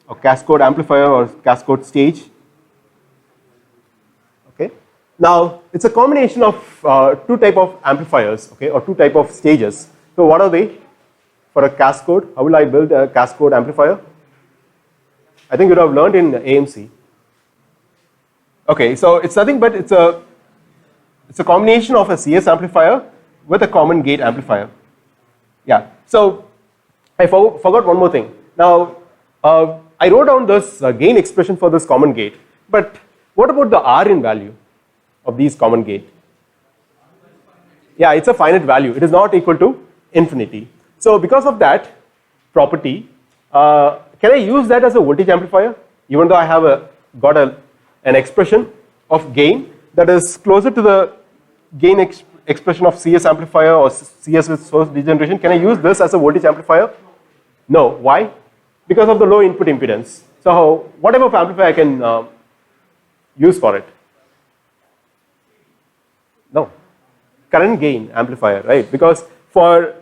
a cascode amplifier or cascode stage. Okay. Now it's a combination of two type of amplifiers, okay, or two type of stages. So what are they? For a cascode, how will I build a cascode amplifier? I think you would have learned in AMC. Okay, so it's nothing but it's a combination of a CS amplifier with a common gate amplifier. Yeah. So I forgot one more thing. Now I wrote down this gain expression for this common gate, but what about the R in value of these common gate? Yeah, it's a finite value. It is not equal to infinity. So because of that property, can I use that as a voltage amplifier? Even though I have got an expression of gain that is closer to the gain expression of CS amplifier or CS with source degeneration, can I use this as a voltage amplifier? No. Why? Because of the low input impedance. So what type of amplifier I can use for it? No. Current gain amplifier, right? Because for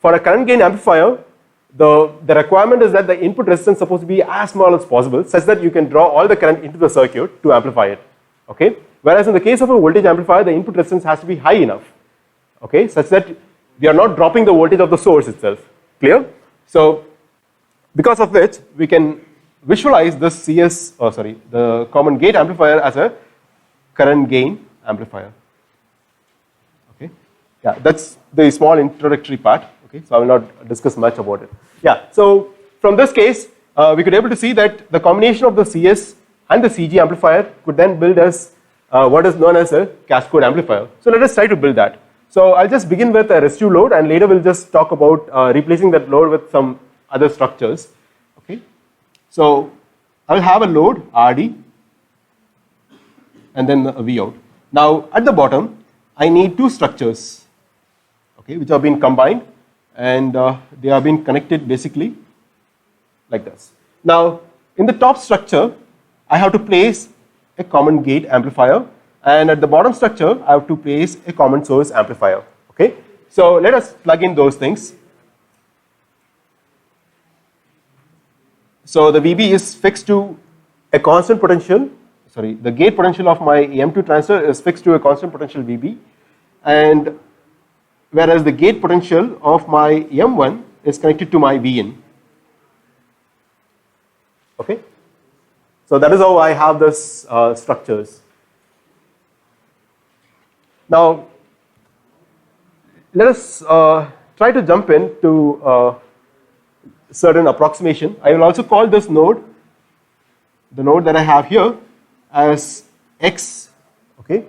a current gain amplifier, the requirement is that the input resistance is supposed to be as small as possible, such that you can draw all the current into the circuit to amplify it. Okay. Whereas in the case of a voltage amplifier, the input resistance has to be high enough, okay, such that we are not dropping the voltage of the source itself. Clear? So because of which we can visualize this the common gate amplifier as a current gain amplifier. Okay. Yeah, that's the small introductory part. Okay, so I will not discuss much about it. Yeah, so from this case, we could able to see that the combination of the CS and the CG amplifier could then build as what is known as a cascode amplifier. So let us try to build that. So I'll just begin with a resistive load, and later we'll just talk about replacing that load with some other structures. Okay, so I'll have a load RD and then a V out. Now at the bottom, I need two structures, okay, which have been combined, and they have been connected basically like this. Now in the top structure, I have to place a common gate amplifier, and at the bottom structure I have to place a common source amplifier. Okay, so let us plug in those things. So the VB is fixed to a constant potential, the gate potential of my M2 transistor is fixed to a constant potential VB, and whereas the gate potential of my M1 is connected to my Vin. Okay, so that is how I have this structures. Now let us try to jump into certain approximation. I will also call this node, the node that I have here, as X. Okay,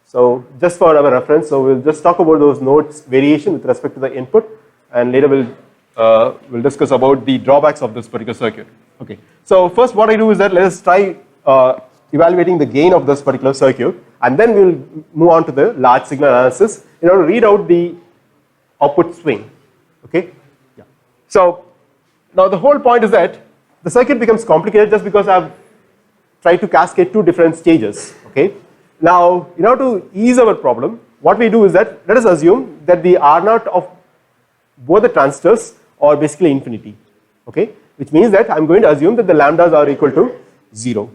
so just for our reference, so we'll just talk about those nodes variation with respect to the input, and later we'll discuss about the drawbacks of this particular circuit. Okay, so first what I do is that let us try evaluating the gain of this particular circuit, and then we'll move on to the large signal analysis in order to read out the output swing. Okay, yeah. So now the whole point is that the circuit becomes complicated just because I've tried to cascade two different stages. Okay, now in order to ease our problem, what we do is that let us assume that the R0 of both the transistors are basically infinity. Okay, which means that I'm going to assume that the lambdas are equal to 0.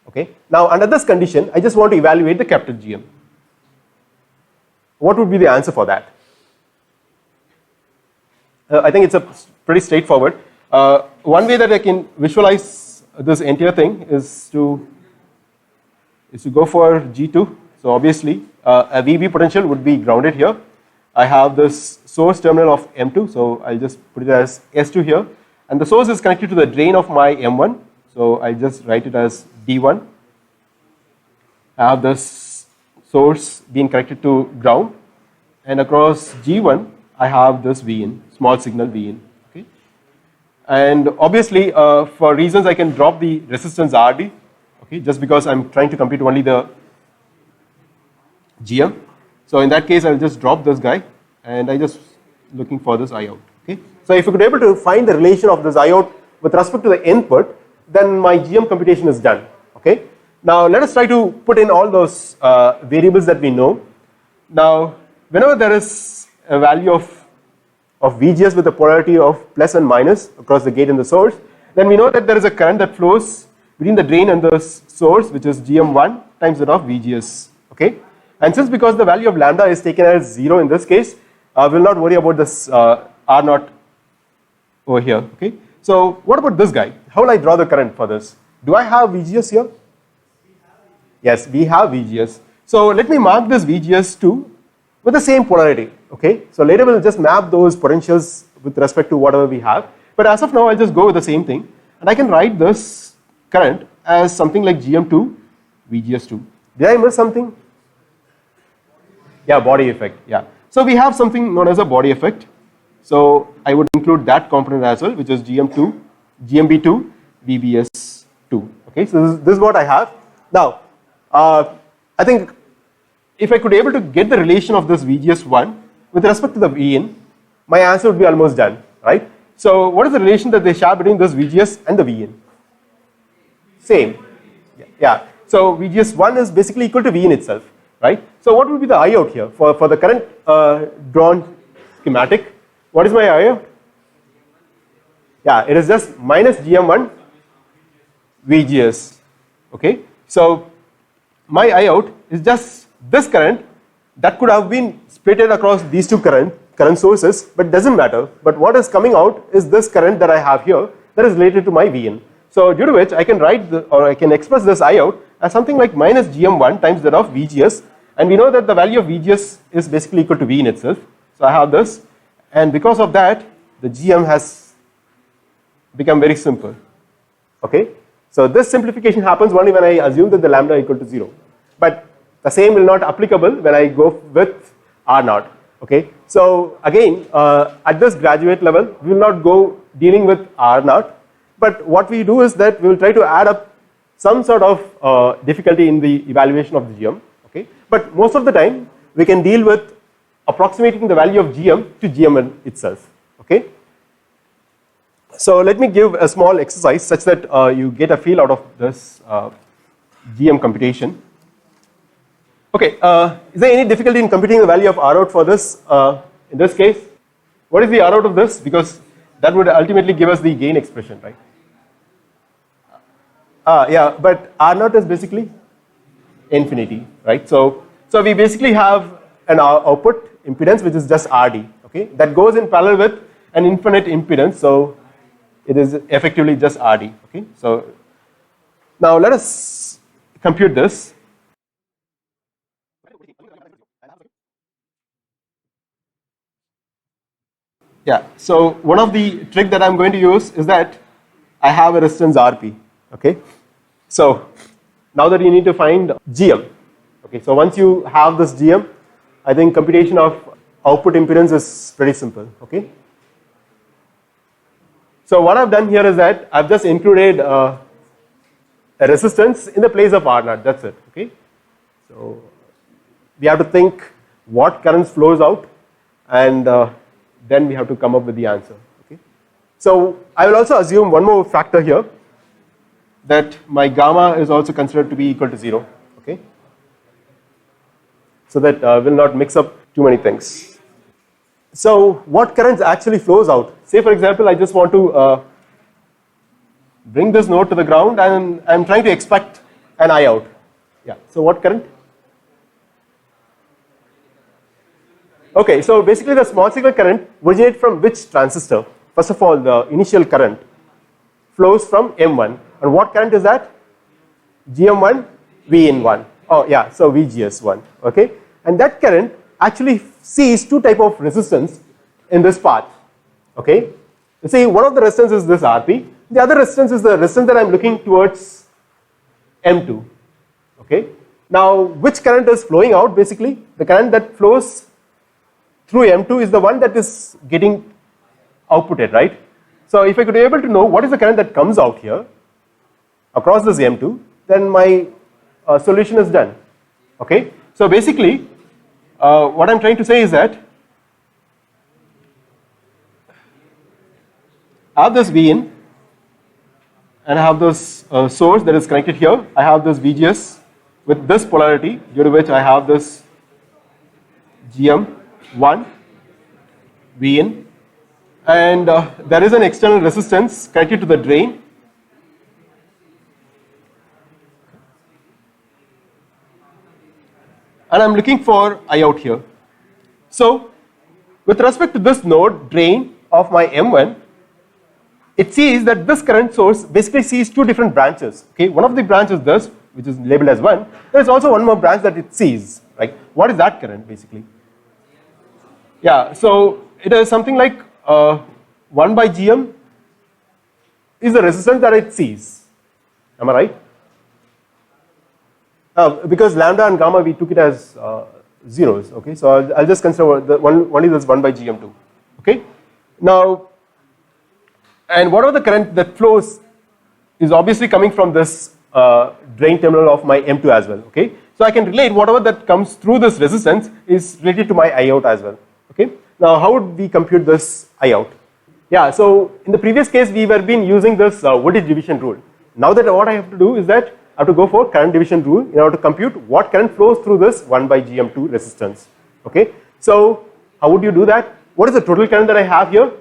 Okay, now under this condition, I just want to evaluate the capital GM. What would be the answer for that? I think it's a pretty straightforward. One way that I can visualize this entire thing is to go for G2. So obviously a VB potential would be grounded here. I have this source terminal of M2, so I'll just put it as S2 here, and the source is connected to the drain of my M1, so I just write it as D1. I have this source being connected to ground, and across G1 I have this Vin, small signal Vin. Okay, and obviously for reasons I can drop the resistance RD. Okay, just because I'm trying to compute only the GM. So in that case, I'll just drop this guy, and I just looking for this I out. Okay, so if you could be able to find the relation of this I out with respect to the input, then my GM computation is done. Okay, now let us try to put in all those variables that we know. Now, whenever there is a value of of VGS with the polarity of plus and minus across the gate and the source, then we know that there is a current that flows between the drain and the sourse, which is GM1 times that of VGS. Okay, and since because the value of lambda is taken as 0 in this case, we will not worry about this R0 over here. Okay, so what about this guy? How will I draw the current for this? Do I have VGS here? Yes, we have VGS. So let me mark this VGS2 with the same polarity. Okay, so later we'll just map those potentials with respect to whatever we have. But as of now, I'll just go with the same thing, and I can write this current as something like GM2 VGS2. Did I miss something? Yeah, body effect. Yeah. So we have something known as a body effect. So I would include that component as well, which is GMB2 VBS2. Okay, so this is what I have. Now, I think if I could able to get the relation of this VGS1 with respect to the Vin, my answer would be almost done, right? So what is the relation that they share between this VGS and the Vin? Same. Yeah. So VGS1 is basically equal to Vin itself, right? So what would be the I out here for the current drawn schematic? What is my I out? Yeah, it is just minus GM1 VGS. Okay, so my I out is just this current that could have been splitted across these two current sources, but doesn't matter. But what is coming out is this current that I have here that is related to my Vn. So due to which I can write I can express this I out as something like minus GM1 times that of VGS, and we know that the value of VGS is basically equal to Vn itself. So I have this, and because of that, the GM has become very simple. Okay, so this simplification happens only when I assume that the lambda equal to 0, but the same will not applicable when I go with R0. Okay, so again, at this graduate level, we will not go dealing with R0, but what we do is that we will try to add up some sort of difficulty in the evaluation of the GM. Okay, but most of the time we can deal with approximating the value of GM to GMN itself. Okay, so let me give a small exercise such that you get a feel out of this GM computation. Okay, is there any difficulty in computing the value of R out for this in this case? What is the R out of this? Because that would ultimately give us the gain expression, right? Yeah, but R0 is basically infinity, right? So we basically have an output impedance which is just RD, okay? That goes in parallel with an infinite impedance, so it is effectively just RD, okay? So now let us compute this. Yeah, so one of the trick that I'm going to use is that I have a resistance RP, okay? So now that you need to find GM, okay, so once you have this GM, I think computation of output impedance is pretty simple, okay? So what I've done here is that I've just included a resistance in the place of R0, that's it, okay? So we have to think what currents flows out, and then we have to come up with the answer. Okay, so I will also assume one more factor here, that my gamma is also considered to be equal to 0. Okay, so that will not mix up too many things. So what currents actually flows out? Say for example, I just want to bring this node to the ground, and I'm trying to expect an I out. Yeah. So what current? Okay, so basically the small signal current originates from which transistor? First of all, the initial current flows from M1, and what current is that? GM1 Vin1. Oh yeah, so VGS1. Okay, and that current actually sees two type of resistance in this path. Okay, you see one of the resistance is this RP, the other resistance is the resistance that I'm looking towards M2. Okay, now which current is flowing out? Basically the current that flows through M2 is the one that is getting outputted, right? So if I could be able to know what is the current that comes out here across this M2, then my solution is done. Okay, so basically what I'm trying to say is that I have this Vin and I have this source that is connected here. I have this VGS with this polarity, due to which I have this GM1 Vin, and there is an external resistance connected to the drain. And I'm looking for I out here. So with respect to this node drain of my M1, it sees that this current source basically sees two different branches. Okay, one of the branches is this, which is labeled as 1. There is also one more branch that it sees. Right? What is that current basically? Yeah, so it is something like 1 by Gm is the resistance that it sees. Am I right? Because lambda and gamma we took it as zeros. Okay, so I'll just consider the only this 1 by Gm2. Okay, now. And whatever the current that flows is obviously coming from this drain terminal of my M2 as well. Okay, so I can relate whatever that comes through this resistance is related to my I out as well. Okay, now how would we compute this I out? Yeah, so in the previous case we were been using this voltage division rule. Now that what I have to do is that I have to go for current division rule in order to compute what current flows through this 1 by Gm2 resistance. Okay, so how would you do that? What is the total current that I have here?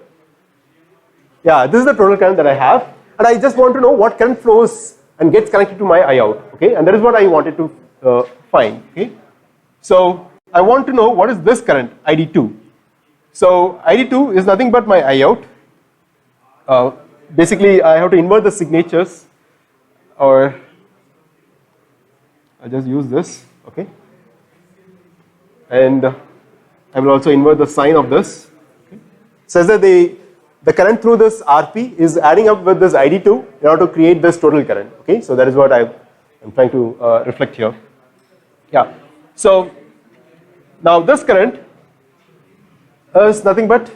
Yeah, this is the total current that I have, and I just want to know what current flows and gets connected to my I out. Okay, and that is what I wanted to find. Okay, so I want to know what is this current ID2. So ID2 is nothing but my I out. Basically, I have to invert the signatures, or I'll just use this. Okay, and I will also invert the sign of this. Okay. Says that the current through this RP is adding up with this ID2 in order to create this total current. Okay, so that is what I'm trying to reflect here. Yeah, so now this current is nothing but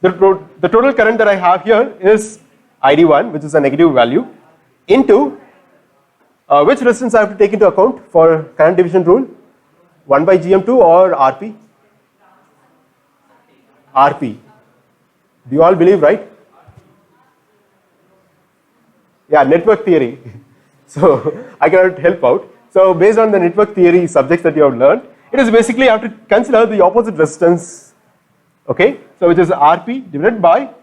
the total current that I have here is ID1, which is a negative value, into which resistance I have to take into account for current division rule, 1 by Gm2 or RP? RP. Do you all believe, right? Yeah, network theory. So I cannot help out. So based on the network theory subjects that you have learned, it is basically you have to consider the opposite resistance. Okay, so which is RP divided by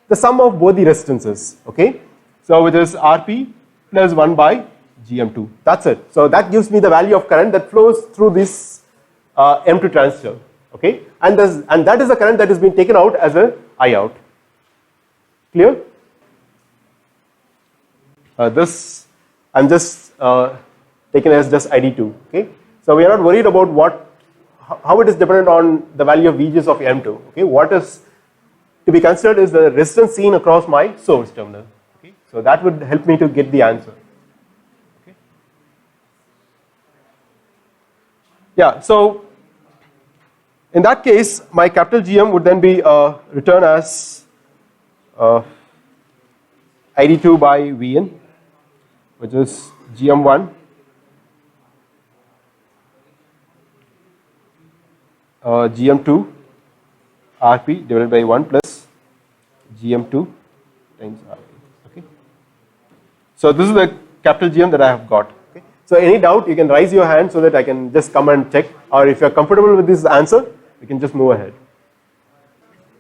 the sum of both the resistances. Okay, so which is RP plus 1 by Gm2. That's it. So that gives me the value of current that flows through this M2 transistor. Okay, and that is the current that is being taken out as a I out. Clear? This I'm just taken as just ID2. Okay, so we are not worried about how it is dependent on the value of VGS of M2. Okay, what is to be considered is the resistance seen across my source terminal. Okay, so that would help me to get the answer. Okay, yeah. So in that case, my capital GM would then be returned as ID2 by Vn, which is GM1 GM2 RP divided by 1 plus GM2 times RP. Okay. So this is the capital GM that I have got. Okay. So any doubt, you can raise your hand so that I can just come and check, or if you are comfortable with this answer, we can just move ahead.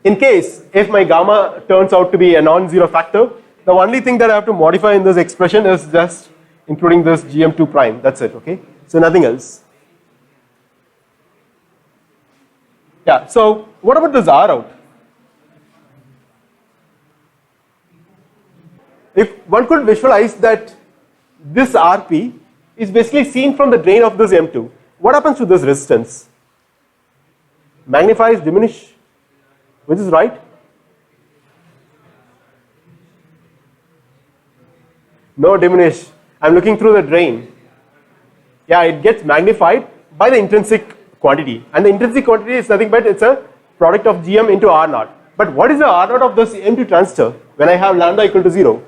In case if my gamma turns out to be a non-zero factor, the only thing that I have to modify in this expression is just including this GM2 prime. That's it. Okay, so nothing else. Yeah, so what about this R out? If one could visualize that this RP is basically seen from the drain of this M2, what happens to this resistance? Magnifies, diminish, which is right? No, diminish. I'm looking through the drain. Yeah, it gets magnified by the intrinsic quantity, and the intrinsic quantity is nothing but it's a product of Gm into R naught. But what is the R naught of this M2 transistor when I have lambda equal to 0?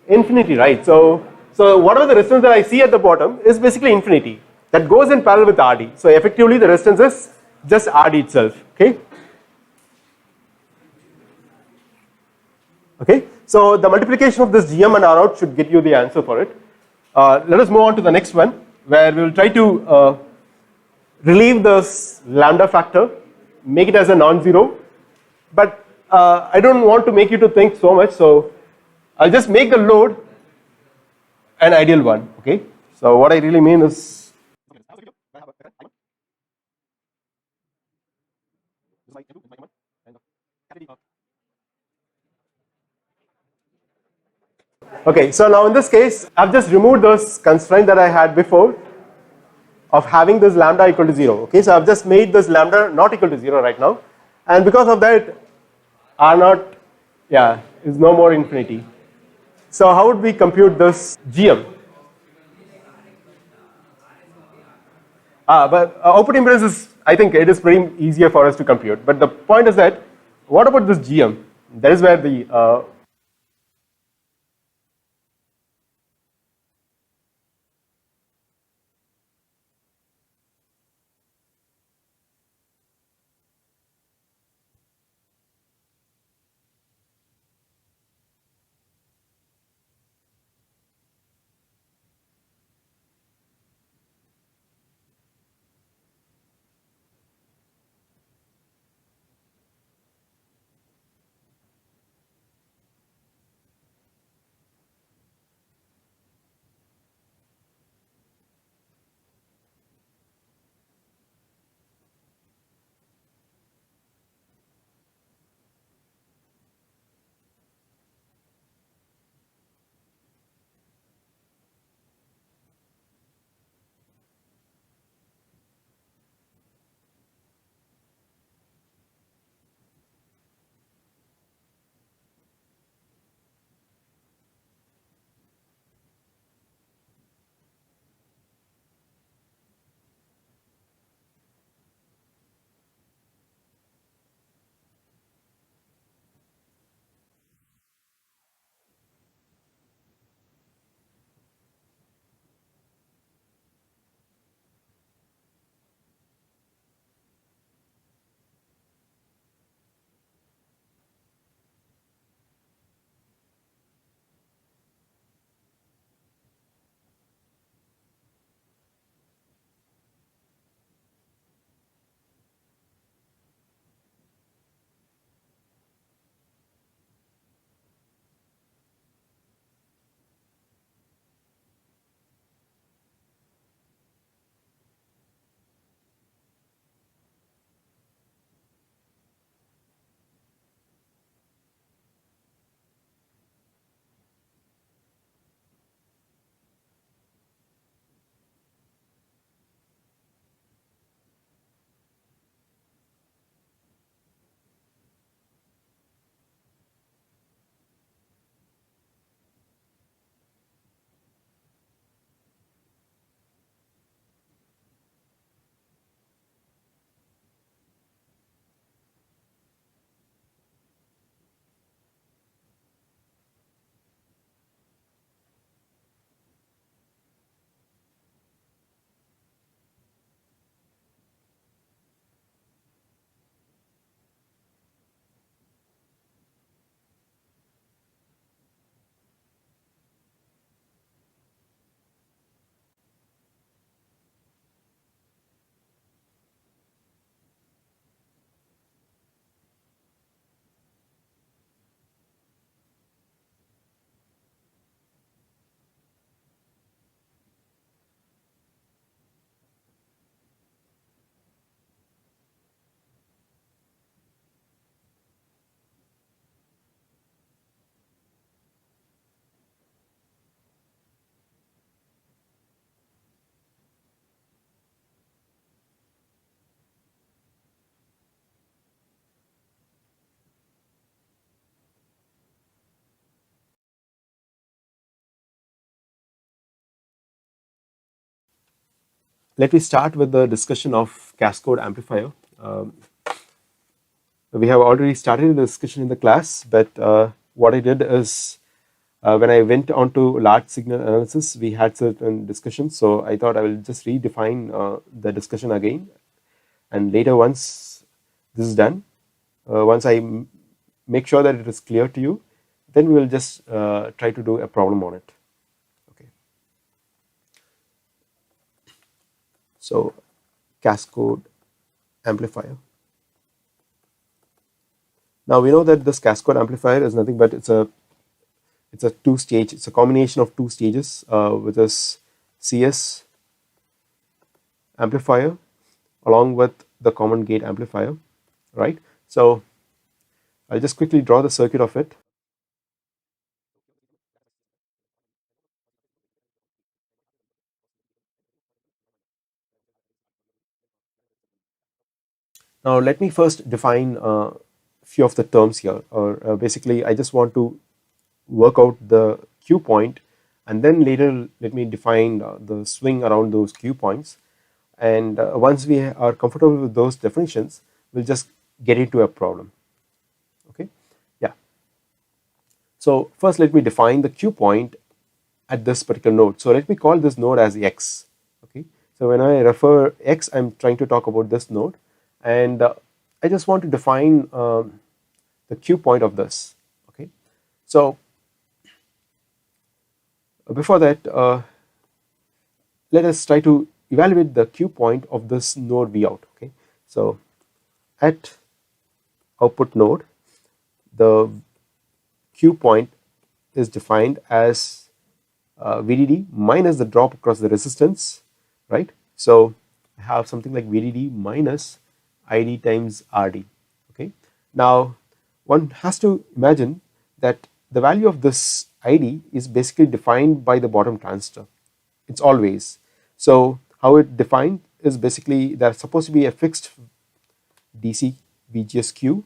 Infinity, right? So whatever the resistance that I see at the bottom is basically infinity. That goes in parallel with RD. So effectively the resistance is just RD itself. Okay. Okay. So the multiplication of this Gm and R out should get you the answer for it. Let us move on to the next one, where we will try to relieve this lambda factor make it as a non-zero, but I don't want to make you to think so much, so I'll just make the load an ideal one. Okay, so what I really mean is okay, so now in this case, I've just removed those constraint that I had before of having this lambda equal to 0. Okay, so I've just made this lambda not equal to 0 right now, and because of that, R naught, yeah, is no more infinity. So how would we compute this GM? But output impedance is, I think it is pretty easier for us to compute. But the point is that, what about this GM? That is where the let me start with the discussion of Cascode amplifier. We have already started the discussion in the class, but what I did is when I went on to large signal analysis, we had certain discussions. So I thought I will just redefine the discussion again. And later, once this is done, once I make sure that it is clear to you, then we will just try to do a problem on it. Okay. So, Cascode amplifier. Now we know that this cascode amplifier is nothing but it's a two-stage, it's a combination of two stages with this CS amplifier along with the common gate amplifier, right? So I'll just quickly draw the circuit of it. Now let me first define a few of the terms here, or basically I just want to work out the Q point, and then later let me define the swing around those Q points, and once we are comfortable with those definitions, we'll just get into a problem. Okay, yeah. So first let me define the Q point at this particular node. So let me call this node as X. Okay, so when I refer X, I'm trying to talk about this node, and I just want to define the Q point of this. Okay, so before that, let us try to evaluate the Q point of this node V out. Okay, so at output node, the Q point is defined as VDD minus the drop across the resistance, right? So I have something like VDD minus ID times RD. Okay, now one has to imagine that the value of this ID is basically defined by the bottom transistor. It's always. So how it defined is basically there's supposed to be a fixed DC VGSQ,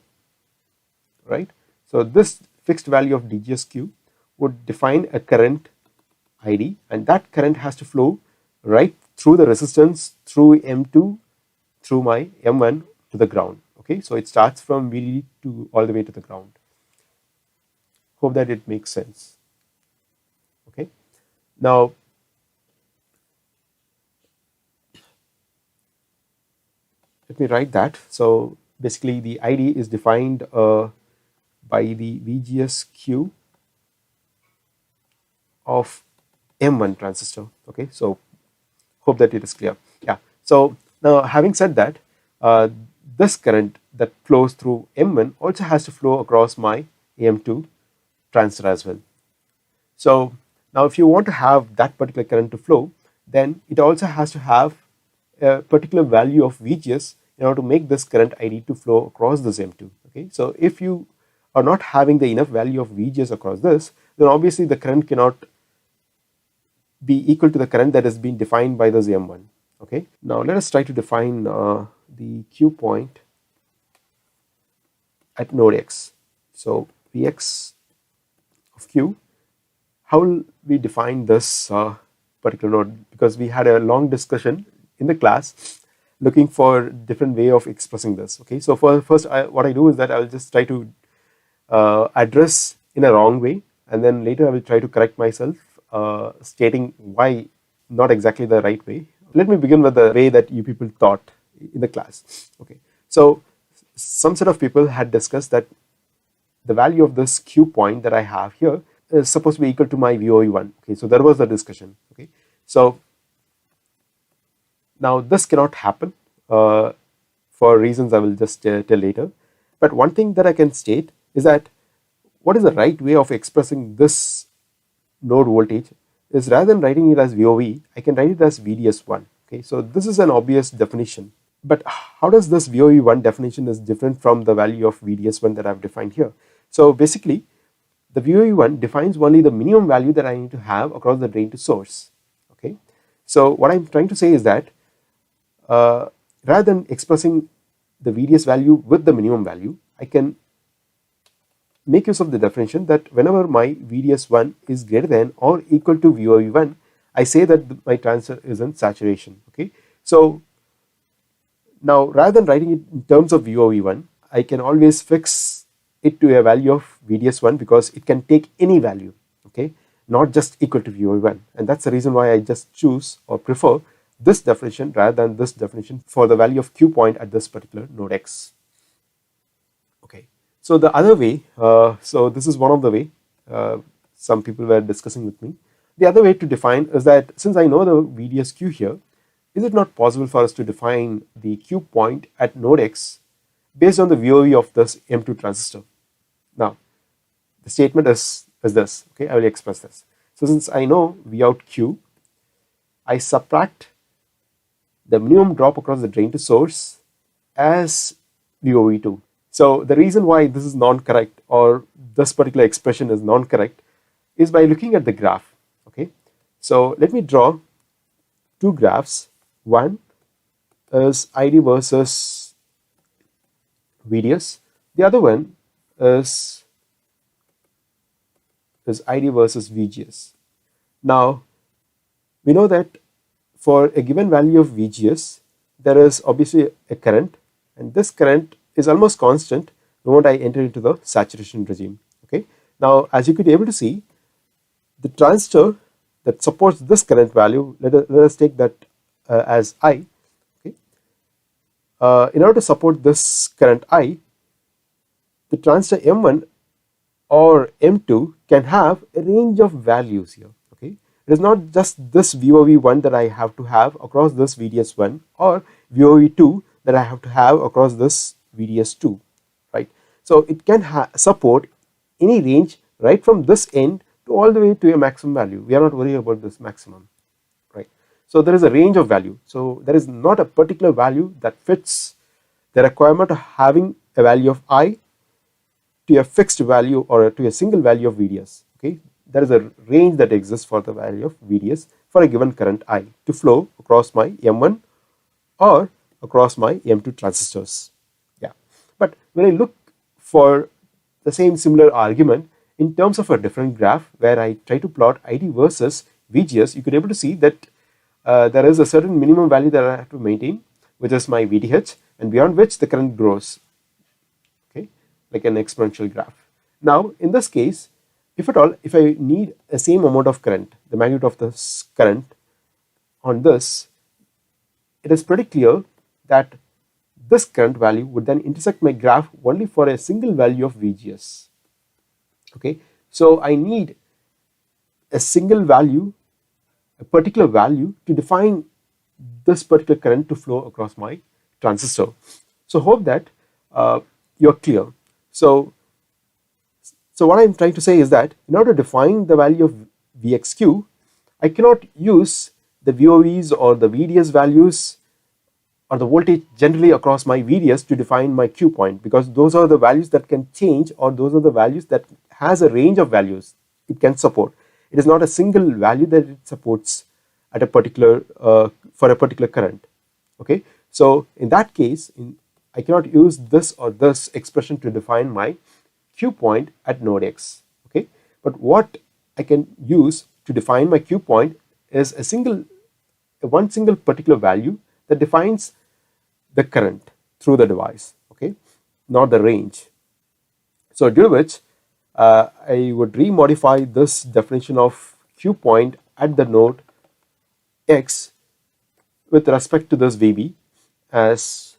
right? So this fixed value of DGSQ would define a current ID, and that current has to flow right through the resistance, through M2, through my M1 to the ground. Okay, so it starts from VDD to all the way to the ground. Hope that it makes sense. Okay, now let me write that. So basically the ID is defined by the VGSQ of M1 transistor. Okay, so hope that it is clear. Yeah, so now having said that, this current that flows through M1 also has to flow across my M2 transistor as well. So now if you want to have that particular current to flow, then it also has to have a particular value of VGS in order to make this current ID to flow across this M2. Okay, so if you are not having the enough value of VGS across this, then obviously the current cannot be equal to the current that has been defined by this M1. Okay, now let us try to define the Q point at node X. So Vx of Q, how will we define this particular node? Because we had a long discussion in the class looking for different way of expressing this. Okay, so for first what I do is that I will just try to address in a wrong way, and then later I will try to correct myself, stating why not exactly the right way. Let me begin with the way that you people thought in the class. Okay, so some set of people had discussed that the value of this Q point that I have here is supposed to be equal to my VOE1. Okay, so there was the discussion. Okay, so now this cannot happen for reasons I will just tell later. But one thing that I can state is that what is the right way of expressing this node voltage is, rather than writing it as VOE, I can write it as VDS1. Okay, so this is an obvious definition. But how does this VOE1 definition is different from the value of VDS1 that I've defined here? So basically, the VOE1 defines only the minimum value that I need to have across the drain to source. Okay, so what I'm trying to say is that rather than expressing the VDS value with the minimum value, I can make use of the definition that whenever my VDS1 is greater than or equal to VOE1, I say that my transistor is in saturation. Okay, so now rather than writing it in terms of VOE1, I can always fix it to a value of VDS1 because it can take any value. Okay, not just equal to VOE1, and that's the reason why I just choose or prefer this definition rather than this definition for the value of Q point at this particular node X. Okay, so the other way, so this is one of the way some people were discussing with me. The other way to define is that since I know the VDSQ here, is it not possible for us to define the Q point at node X based on the VOE of this M2 transistor? Now the statement is this. Okay, I will express this. So since I know V out Q, I subtract the minimum drop across the drain to source as VOV2. So the reason why this is non-correct, or this particular expression is non-correct, is by looking at the graph. Okay, so let me draw two graphs. One is ID versus VDS. The other one is ID versus VGS. Now we know that for a given value of VGS, there is obviously a current, and this current is almost constant the moment I enter into the saturation regime. Okay. Now, as you could be able to see, the transistor that supports this current value, let us take that as I. Okay. In order to support this current I, the transistor M1 or M2 can have a range of values here. Okay. It is not just this VOV1 that I have to have across this VDS1, or VOV2 that I have to have across this VDS2, right? So it can support any range right from this end to all the way to a maximum value. We are not worried about this maximum, right? So there is a range of value. So there is not a particular value that fits the requirement of having a value of I to a fixed value or to a single value of VDS. Okay, there is a range that exists for the value of VDS for a given current I to flow across my M1 or across my M2 transistors. Yeah, but when I look for the same similar argument in terms of a different graph where I try to plot ID versus VGS, you could be able to see that there is a certain minimum value that I have to maintain, which is my VDH, and beyond which the current grows. Okay, like an exponential graph. Now in this case, if at all, if I need the same amount of current, the magnitude of this current on this, it is pretty clear that this current value would then intersect my graph only for a single value of VGS. Okay, so I need a single value, a particular value to define this particular current to flow across my transistor. So hope that you're clear. So what I'm trying to say is that in order to define the value of Vxq, I cannot use the VOVs or the VDS values or the voltage generally across my VDS to define my Q point, because those are the values that can change, or those are the values that has a range of values it can support. It is not a single value that it supports at a particular for a particular current. Okay, so in that case, I cannot use this or this expression to define my Q point at node X. Okay, but what I can use to define my Q point is one single particular value that defines the current through the device. Okay, not the range. So due to which I would remodify this definition of Q point at the node X with respect to this VB as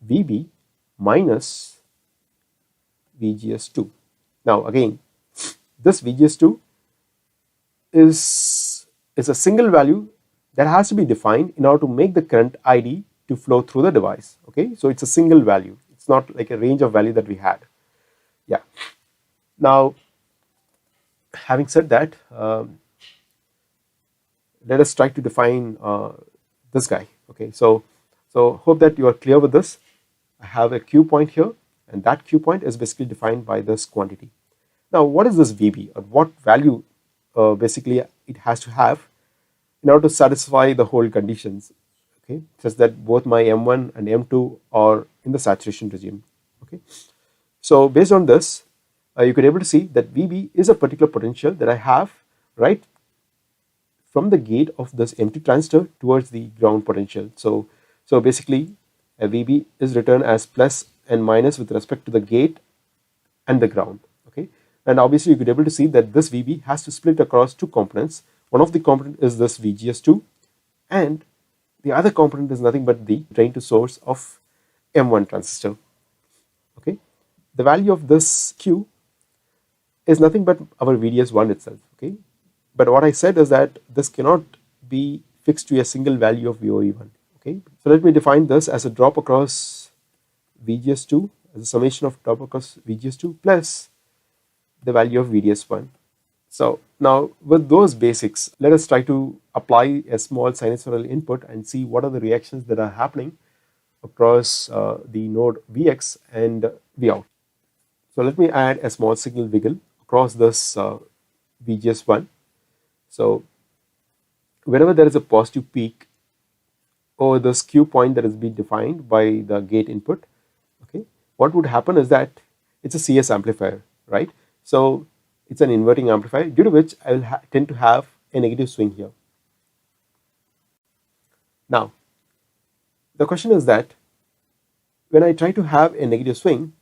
VB minus VGS2. Now again, this VGS2 is a single value that has to be defined in order to make the current ID to flow through the device. Okay, so it's a single value. It's not like a range of value that we had. Yeah. Now, having said that, let us try to define this guy. Okay, so hope that you are clear with this. I have a Q point here, and that Q point is basically defined by this quantity. Now, what is this VB, or what value basically it has to have in order to satisfy the whole conditions? Okay, such that both my M1 and M2 are in the saturation regime. Okay, so based on this, you could be able to see that VB is a particular potential that I have right from the gate of this empty transistor towards the ground potential. So basically, a VB is written as plus and minus with respect to the gate and the ground. Okay, and obviously you could be able to see that this VB has to split across two components. One of the component is this VGS2, and the other component is nothing but the drain to source of M1 transistor. Okay, the value of this Q is nothing but our VDS1 itself. Okay, but what I said is that this cannot be fixed to a single value of VOE1. Okay, so let me define this as a drop across VGS2 as a summation of top across VGS2 plus the value of VDS1. So now with those basics, let us try to apply a small sinusoidal input and see what are the reactions that are happening across the node Vx and Vout. So let me add a small signal wiggle across this VGS1. So whenever there is a positive peak over this Q point that has been defined by the gate input, okay, what would happen is that it's a CS amplifier, right? So it's an inverting amplifier, due to which I will tend to have a negative swing here. Now, the question is that when I try to have a negative swing,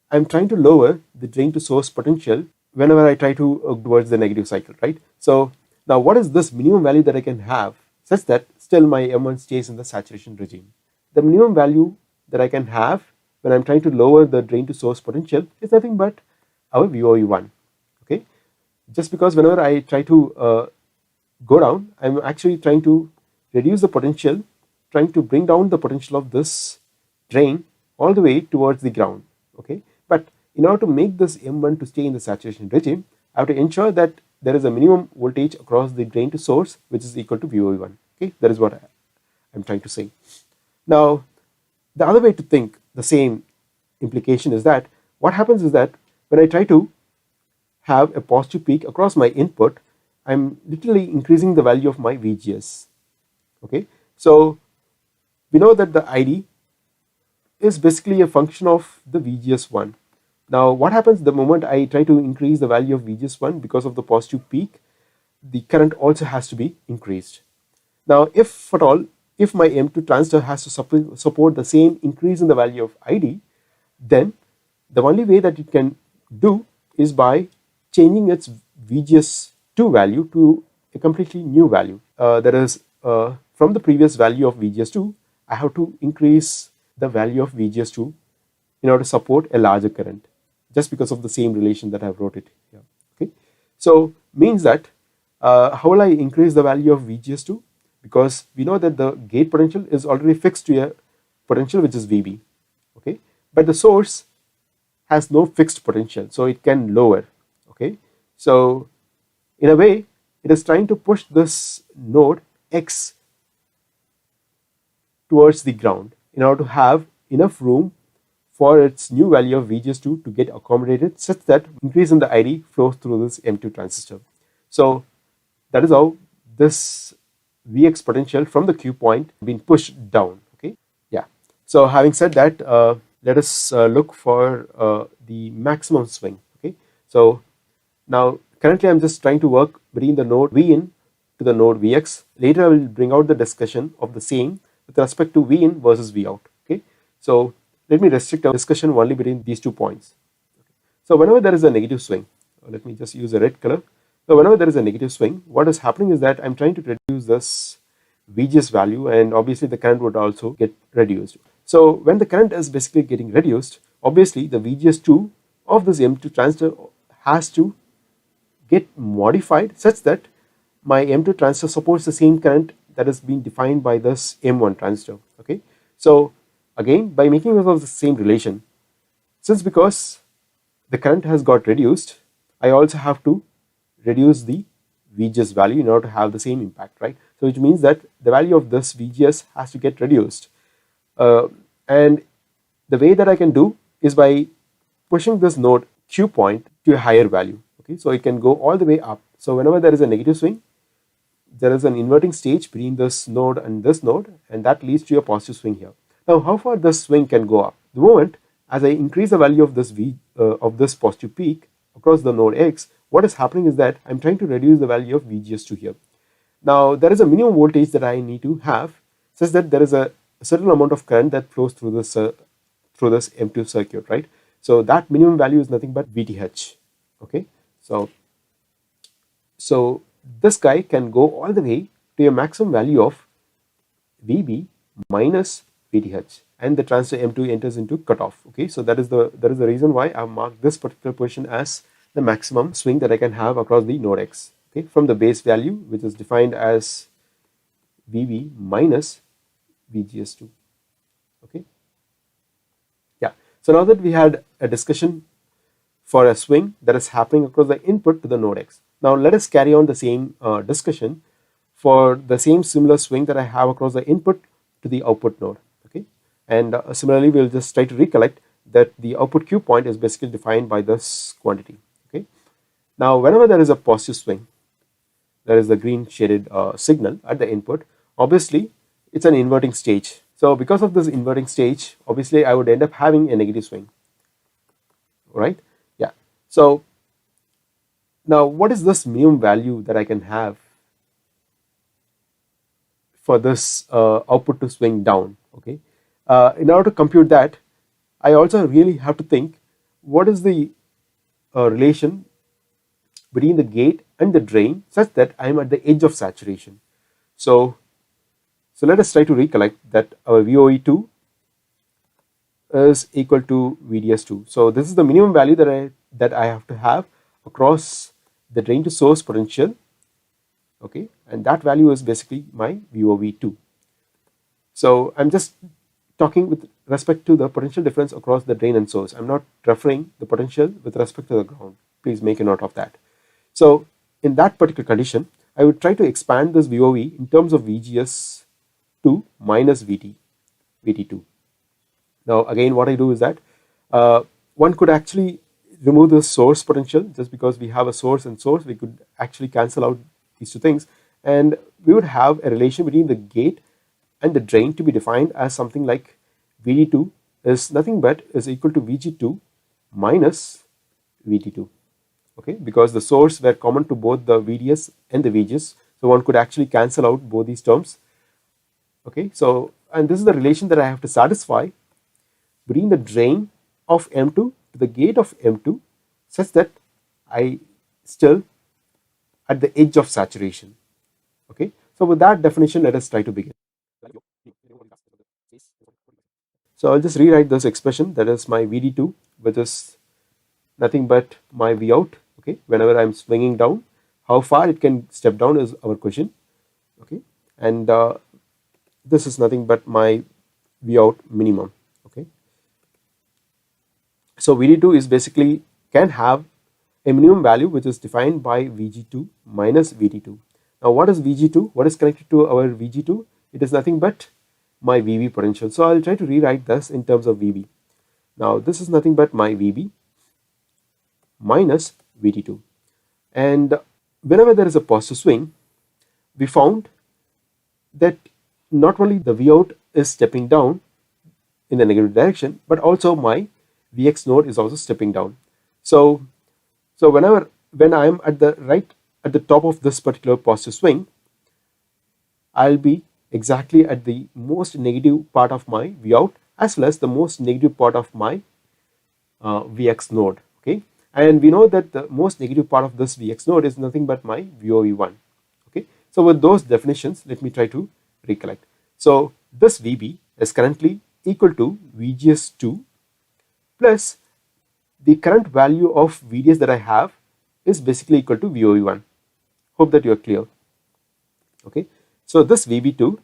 I'm trying to lower the drain to source potential whenever I try to towards the negative cycle, right? So now what is this minimum value that I can have such that still my M1 stays in the saturation regime? The minimum value that I can have when I'm trying to lower the drain to source potential is nothing but our VOE1. Okay, just because whenever I try to go down, I'm actually trying to reduce the potential, trying to bring down the potential of this drain all the way towards the ground. Okay, but in order to make this M1 to stay in the saturation regime, I have to ensure that there is a minimum voltage across the drain to source which is equal to VOE1. Okay, that is what I'm trying to say. Now, the other way to think the same implication is that what happens is that when I try to have a positive peak across my input, I'm literally increasing the value of my VGS. Okay, so we know that the ID is basically a function of the VGS1. Now, what happens the moment I try to increase the value of VGS1 because of the positive peak? The current also has to be increased. Now, if at all, if my M2 transistor has to support the same increase in the value of ID, then the only way that it can do is by changing its VGS2 value to a completely new value. That is, from the previous value of VGS2, I have to increase the value of VGS2 in order to support a larger current, just because of the same relation that I have wrote it here. Okay, so means that how will I increase the value of VGS2? Because we know that the gate potential is already fixed to a potential which is VB. Okay, but the source has no fixed potential, so it can lower. Okay, so in a way, it is trying to push this node X towards the ground in order to have enough room for its new value of VGS2 to get accommodated such that increase in the ID flows through this M2 transistor. So that is how this Vx potential from the Q point been pushed down. Okay, yeah. So having said that, let us look for the maximum swing. Okay, so now currently I'm just trying to work between the node Vin to the node Vx. Later I will bring out the discussion of the same with respect to Vin versus Vout. Okay, so let me restrict our discussion only between these 2 points. So whenever there is a negative swing, let me just use a red color. So whenever there is a negative swing, what is happening is that I'm trying to reduce this VGS value, and obviously the current would also get reduced. So when the current is basically getting reduced, obviously the VGS2 of this M2 transistor has to get modified such that my M2 transistor supports the same current that is being defined by this M1 transistor. Okay, so again, by making use of the same relation, since because the current has got reduced, I also have to reduce the VGS value in order to have the same impact, right? So which means that the value of this VGS has to get reduced, and the way that I can do is by pushing this node Q point to a higher value. Okay, so it can go all the way up. So whenever there is a negative swing, there is an inverting stage between this node and this node, and that leads to a positive swing here. Now, how far this swing can go up? The moment as I increase the value of this positive peak across the node X, what is happening is that I'm trying to reduce the value of VGS2 here. Now, there is a minimum voltage that I need to have such that there is a certain amount of current that flows through this M2 circuit, right? So that minimum value is nothing but VTH. Okay, so this guy can go all the way to a maximum value of VB minus VTH, and the transistor M2 enters into cutoff. Okay, so that is the reason why I marked this particular position as the maximum swing that I can have across the node X. Okay, from the base value which is defined as VB minus VGS2. Okay, yeah. So now that we had a discussion for a swing that is happening across the input to the node X. Now let us carry on the same discussion for the same similar swing that I have across the input to the output node. Okay, and similarly we'll just try to recollect that the output Q point is basically defined by this quantity. Okay, now whenever there is a positive swing, there is the green shaded signal at the input. Obviously, it's an inverting stage. So because of this inverting stage, obviously I would end up having a negative swing, right? Yeah. So now what is this minimum value that I can have for this output to swing down? Okay. In order to compute that, I also really have to think what is the relation between the gate and the drain such that I am at the edge of saturation. So let us try to recollect that our VOE2 is equal to VDS2. So this is the minimum value that I have to have across the drain to source potential. Okay, and that value is basically my VOV2. So I'm just talking with respect to the potential difference across the drain and source. I'm not referring the potential with respect to the ground. Please make a note of that. So in that particular condition, I would try to expand this VOV in terms of VGS2 minus VT2. Now again what I do is that one could actually remove the source potential. Just because we have a source and source, we could actually cancel out these two things, and we would have a relation between the gate and the drain to be defined as something like VD2 is nothing but is equal to VG2 minus VT2. Okay, because the source were common to both the VDS and the VGS, so one could actually cancel out both these terms. Okay, so and this is the relation that I have to satisfy between the drain of M2 to the gate of M2 such that I still at the edge of saturation. Okay, so with that definition, let us try to begin. So I'll just rewrite this expression, that is my VD2, which is nothing but my Vout. Okay, whenever I'm swinging down, how far it can step down is our question. Okay, and this is nothing but my Vout minimum. Okay, so VD2 is basically can have a minimum value which is defined by VG2 minus VT2. Now what is VG2? What is connected to our VG2? It is nothing but my VB potential. So I'll try to rewrite this in terms of VB. Now this is nothing but my VB minus VT2, and whenever there is a positive swing, we found that not only the Vout is stepping down in the negative direction, but also my Vx node is also stepping down. So when I am at the top of this particular positive swing, I'll be exactly at the most negative part of my Vout as well as the most negative part of my Vx node. Okay, and we know that the most negative part of this Vx node is nothing but my VOV1. Okay, so with those definitions, let me try to recollect. So this VB is currently equal to VGS2 plus the current value of VDS that I have is basically equal to VOV1. Hope that you are clear. Okay, so this VB2,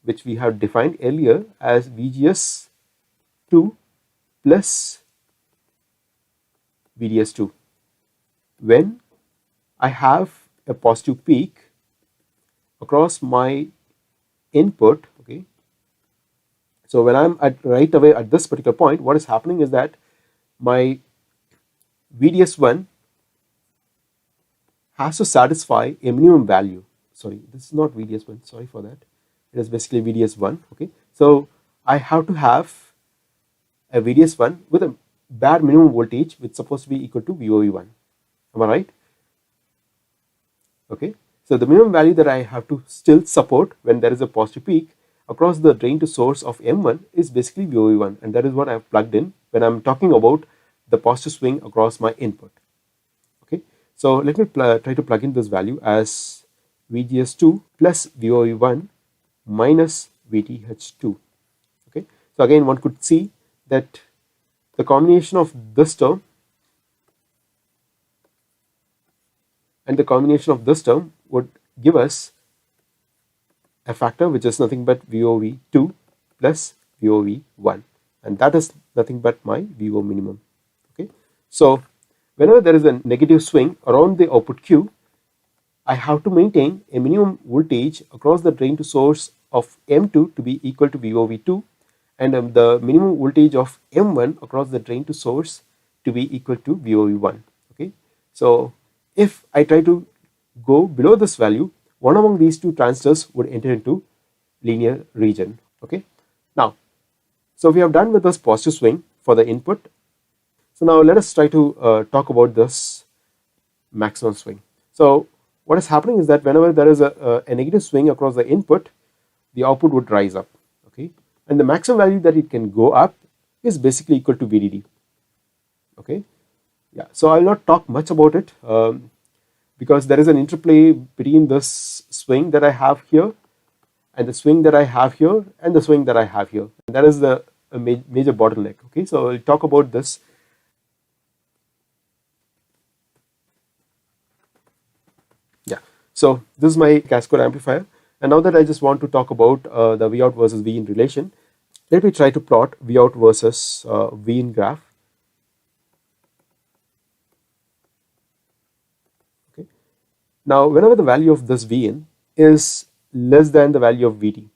which we have defined earlier as VGS2 plus VDS2, when I have a positive peak across my input. Okay, so when I'm at right away at this particular point, what is happening is that my VDS1 has to satisfy a minimum value. Sorry, this is not VDS1, sorry for that. It is basically VDS1. Okay, so I have to have a VDS1 with a bare minimum voltage which is supposed to be equal to VOV1. Am I right? Okay, so the minimum value that I have to still support when there is a positive peak across the drain to source of M1 is basically VOV1, and that is what I have plugged in when I'm talking about the positive swing across my input. Okay, so let me try to plug in this value as VGS2 plus VOV1 minus VTH2. Okay, so again one could see that the combination of this term and the combination of this term would give us a factor which is nothing but VOV2 plus VOV1, and that is nothing but my VO minimum. Okay, so whenever there is a negative swing around the output Q, I have to maintain a minimum voltage across the drain to source of M2 to be equal to VOV2, and the minimum voltage of M1 across the drain to source to be equal to VOV1. Okay, so if I try to go below this value, one among these two transistors would enter into linear region. Okay, now, so we have done with this positive swing for the input. So now let us try to talk about this maximum swing. So what is happening is that whenever there is a negative swing across the input, the output would rise up. Okay, and the maximum value that it can go up is basically equal to VDD. Okay, yeah, so I will not talk much about it because there is an interplay between this swing that I have here and the swing that I have here and the swing that I have here, and that is the major bottleneck. Okay, so I'll talk about this. Yeah, so this is my Cascode amplifier, and now that I just want to talk about the V out versus V in relation, let me try to plot V out versus V in graph. Okay, now whenever the value of this V in is less than the value of Vd,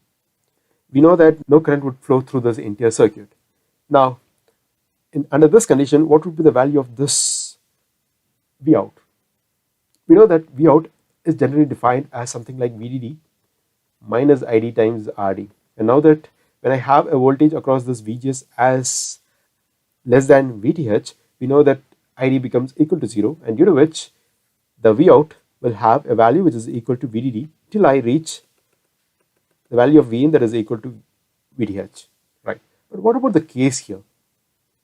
we know that no current would flow through this entire circuit. Now, under this condition, what would be the value of this V out? We know that V out is generally defined as something like VDD minus ID times RD, and now that when I have a voltage across this VGS as less than VTH, we know that ID becomes equal to 0, and due to which the V out will have a value which is equal to VDD till I reach the value of V in that is equal to VTH, right? But what about the case here?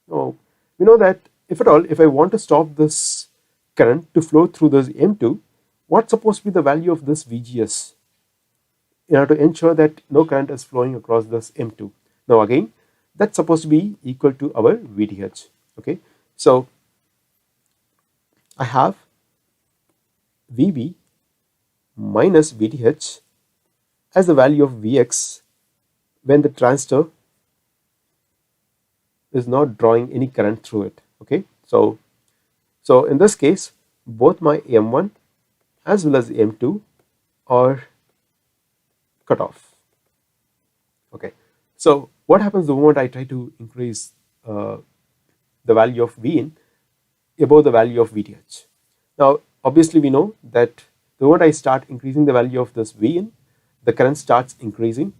Now, we know that if at all, if I want to stop this current to flow through this M2, what's supposed to be the value of this VGS in order to ensure that no current is flowing across this M2? Now again, that's supposed to be equal to our VTH. Okay, so I have VB minus VTH as the value of Vx when the transistor is not drawing any current through it. Okay, so in this case, both my M1 as well as M2 are cut off. Okay, so what happens the moment I try to increase the value of V in above the value of VTH? Now obviously we know that the moment I start increasing the value of this V in, the current starts increasing,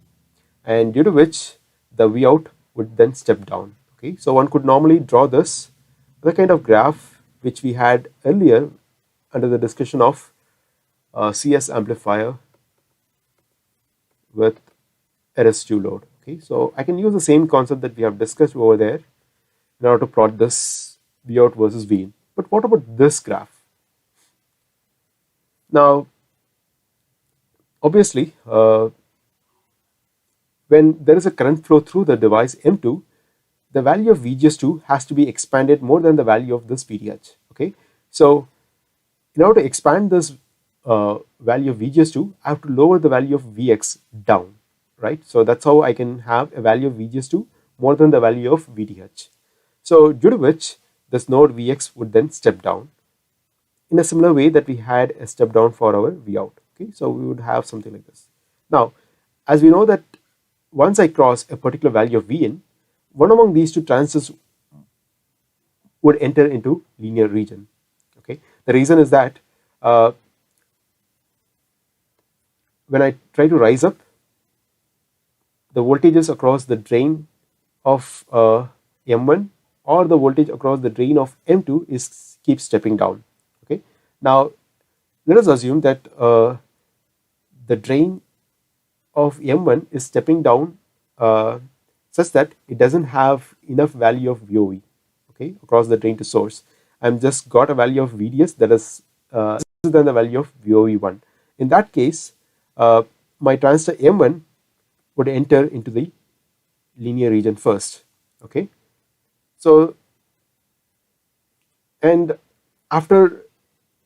and due to which the V out would then step down. Okay, so one could normally draw this the kind of graph which we had earlier under the discussion of CS amplifier with a residual load. Okay, so I can use the same concept that we have discussed over there in order to plot this V out versus V in. But what about this graph? Now obviously when there is a current flow through the device M2, the value of VGS2 has to be expanded more than the value of this VTH. Okay, so in order to expand this value of VGS2, I have to lower the value of Vx down, right? So that's how I can have a value of VGS2 more than the value of VTH. So due to which this node Vx would then step down in a similar way that we had a step down for our V out. Okay, so we would have something like this. Now, as we know that once I cross a particular value of V in, one among these two transistors would enter into linear region. Okay, the reason is that when I try to rise up, the voltages across the drain of M1 or the voltage across the drain of M2 keeps stepping down. Okay, now let us assume that the drain of M1 is stepping down such that it doesn't have enough value of VOV, okay, across the drain to source. I'm just got a value of VDS that is less than the value of VOV1. In that case, my transistor M1 would enter into the linear region first. Okay, so and after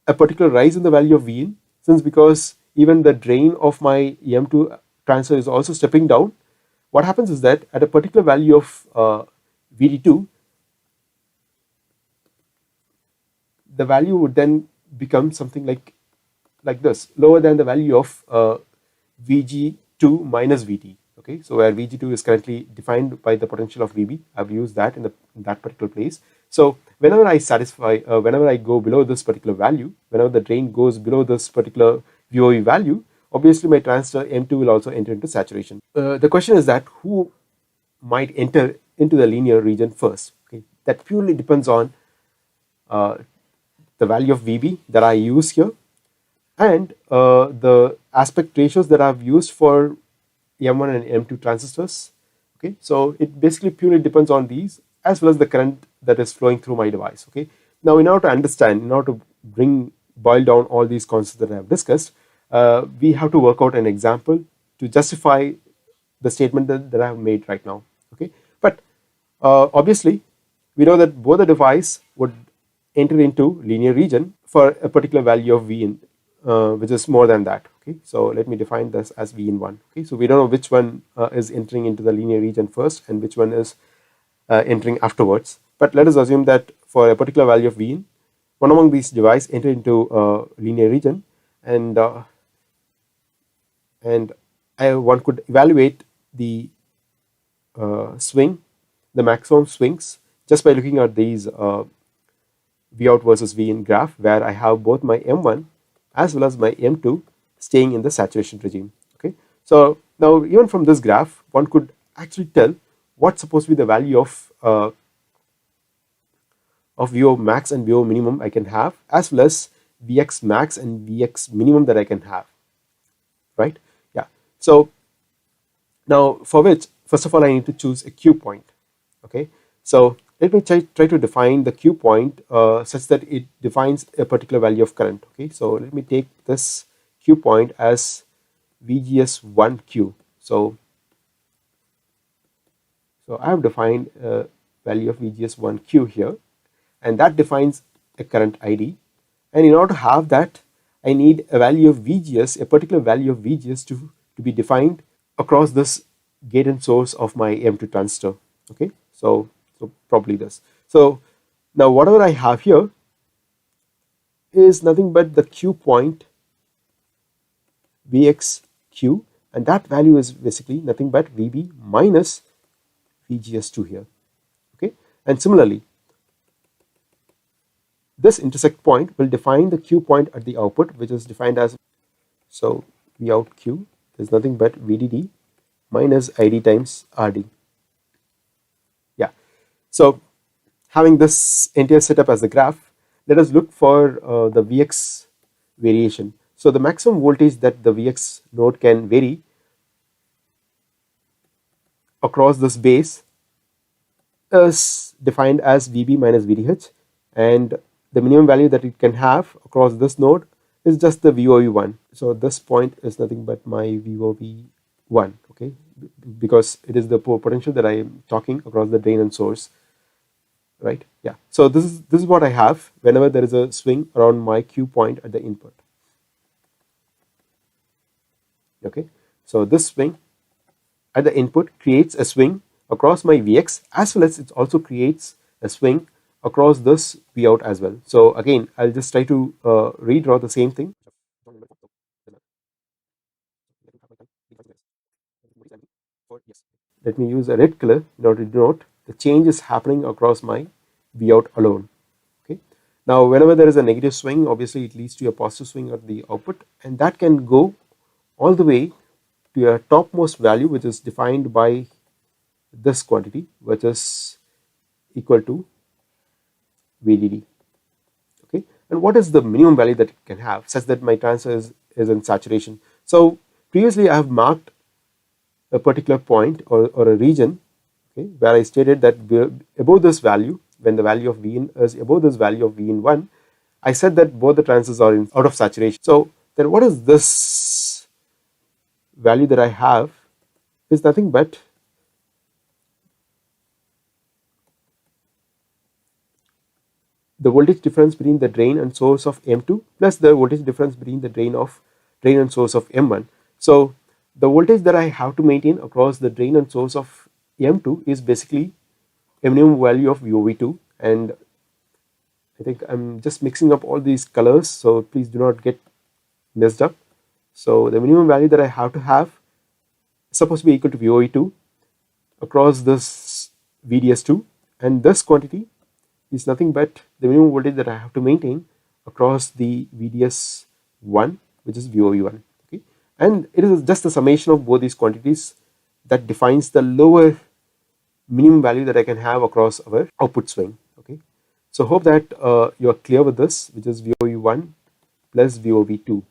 a particular rise in the value of V in, since because even the drain of my M2 transistor is also stepping down, what happens is that at a particular value of VD2, the value would then become something like this, lower than the value of VG2 minus VT. Okay, so where VG2 is currently defined by the potential of VB, I've used that in that particular place. So whenever I satisfy, whenever I go below this particular value, whenever the drain goes below this particular VOE value, obviously my transistor M2 will also enter into saturation. The question is that who might enter into the linear region first? Okay, that purely depends on the value of VB that I use here, and the aspect ratios that I've used for M1 and M2 transistors. Okay, so it basically purely depends on these, as well as the current that is flowing through my device. Okay, now in order to understand, in order to boil down all these concepts that I have discussed, we have to work out an example to justify the statement that I have made right now. Okay, but obviously we know that both the device would enter into linear region for a particular value of V in, which is more than that. Okay, so let me define this as V in 1. Okay, so we don't know which one is entering into the linear region first and which one is entering afterwards, but let us assume that for a particular value of V in, one among these devices enter into linear region, and one could evaluate the swing, the maximum swings, just by looking at these V out versus V in graph, where I have both my M1 as well as my M2 staying in the saturation regime. Okay, so now even from this graph, one could actually tell what's supposed to be the value of VO max and VO minimum I can have, as well as Vx max and Vx minimum that I can have. Right? Yeah. So now for which, first of all, I need to choose a Q point. Okay, so let me try to define the Q point such that it defines a particular value of current. Okay, so let me take this Q point as VGS1Q. So I have defined a value of VGS1Q here, and that defines a current ID. And in order to have that, I need a value of VGS, a particular value of VGS to be defined across this gate and source of my M2 transistor. Okay, so probably this. So now whatever I have here is nothing but the Q point VXQ, and that value is basically nothing but VB minus VGS2 here. Okay, and similarly, this intersect point will define the Q point at the output, which is defined as, so V out Q is nothing but VDD minus ID times RD. Yeah, so having this entire setup as a graph, let us look for the Vx variation. So the maximum voltage that the Vx node can vary across this base is defined as VB minus VDH, and the minimum value that it can have across this node is just the VOV1. So this point is nothing but my VOV1, okay, because it is the potential that I am talking across the drain and source, right? Yeah. So this is what I have whenever there is a swing around my Q point at the input. Okay, so this swing at the input creates a swing across my Vx, as well as it also creates a swing across this V out as well. So again, I'll just try to redraw the same thing. Let me use a red color in order to denote the change is happening across my V out alone. Okay. Now whenever there is a negative swing, obviously it leads to a positive swing at the output, and that can go all the way to a topmost value, which is defined by this quantity, which is equal to VDD. Okay, and what is the minimum value that it can have such that my transistor is in saturation? So previously I have marked a particular point or a region, okay, where I stated that above this value, when the value of V in is above this value of V in 1, I said that both the transistors are out of saturation. So then what is this value that I have is nothing but the voltage difference between the drain and source of M2 plus the voltage difference between the drain and source of M1. So the voltage that I have to maintain across the drain and source of M2 is basically a minimum value of VOV2, and I think I'm just mixing up all these colors, so please do not get messed up. So the minimum value that I have to have is supposed to be equal to VOV2 across this VDS2, and this quantity is nothing but the minimum voltage that I have to maintain across the VDS1, which is VOV1. Okay, and it is just the summation of both these quantities that defines the lower minimum value that I can have across our output swing. Okay, so hope that you are clear with this, which is VOV1 plus VOV2.